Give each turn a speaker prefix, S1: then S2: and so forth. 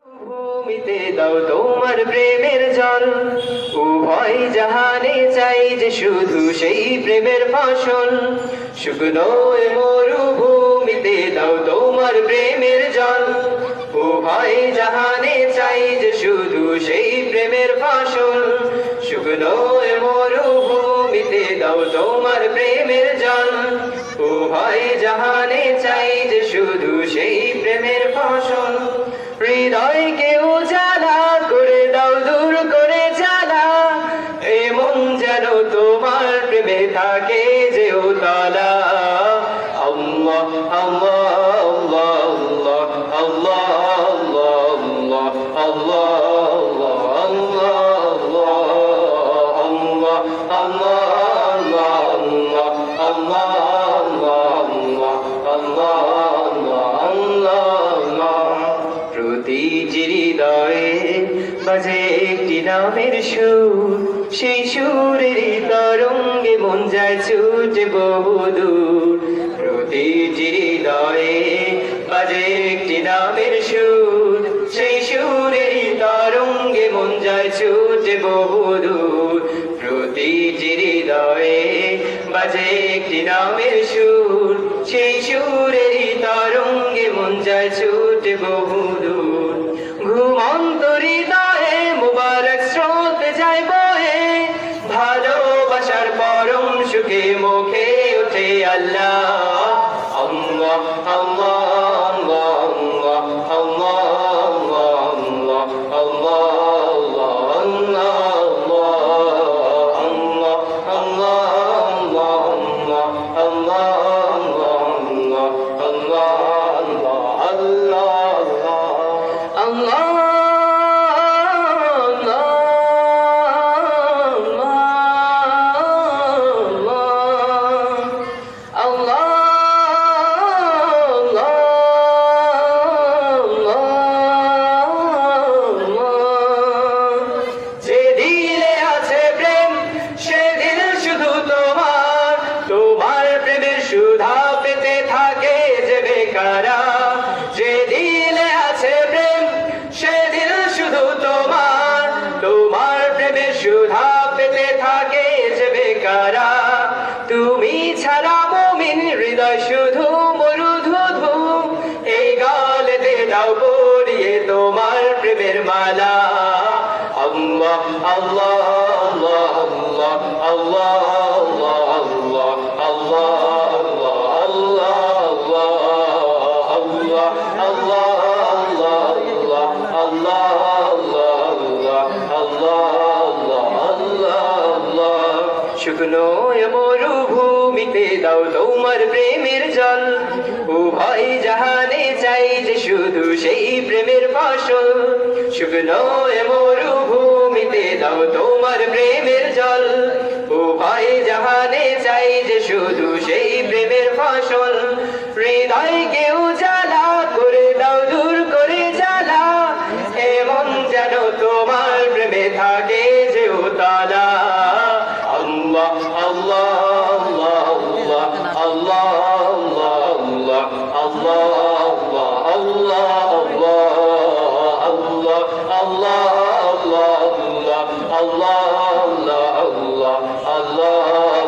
S1: ভূমিতে দাও তোমার প্রেমের জল, উভয় জাহানে চাই যে শুধু সেই প্রেমের ফসল। শুকনো এ মরুভূমিতে দাও তোমার প্রেমের জল, উভয় জাহানে চাই যে শুধু সেই প্রেমের ফসল। শুকনো এ মরুভূমিতে দাও তোমার প্রেমের জল, উভয় জাহানে চাই যে শুধু সেই প্রেমের ফসল। হৃদয়কে উজালা করে দাও, দূর করে জ্বালা, এমন যেন তোমার প্রেমে থাকে যে উতলা। আল্লাহ আল্লাহ আল্লাহ আল্লাহ আল্লাহ আল্লাহ প্রতিটি হৃদয়ে বাজে একটি নামের সুর, সেই সুরের তরঙ্গে মন যায় ছুটে বহুদূর। প্রতিটি হৃদয়ে বাজে একটি নামের সুর, সেই সুরের তরঙ্গে মন যায় ছুটে বহুদূর। প্রতিটি হৃদয়ে বাজে একটি নামের সুর, সেই সুরের তরঙ্গে মন যায় ছুটে বহুদূর। ঘুমন্ত হৃদয়ে মুবারক স্রোত যায় বয়ে, ভালোবাসার পরম সুখে মুখে ওঠে আল্লাহ। আল্লাহ আল্লাহ আল্লাহ আল্লাহ সুধা পেতে থাকে যে বেকারা। যে দিলে আছে প্রেম সে দিল শুধু তোমার, তোমার প্রেমের সুধা পেতে থাকে যে বেকারা। তুমি ছাড়া মুমিন হৃদয় শুধু মরুধুধু, এই গালেতে দাও পরিয়ে তোমার প্রেমের মালা। আল্লাহ আল্লাহ আল্লাহ আল্লাহ আল্লাহ আল্লাহ শুকনো মরুভূমিতে দাও তোমার প্রেমের জল, উভয় জাহানে চাই যে শুধু সেই প্রেমের ফসল। শুকনো মরুভূমিতে দাও তোমার প্রেমের জল, উভয় জাহানে চাই যে শুধু সেই প্রেমের ফসল। হৃদয়কে উজালা করে দাও, দূর করে জ্বালা, এমন যেন তোমার প্রেমে থাকে যে উতলা। আল্লাহ আল্লাহ আল্লাহ আল্লাহ আল্লাহ আল্লাহ আল্লাহ আল্লাহ আল্লাহ আল্লাহ আল্লাহ আল্লাহ আল্লাহ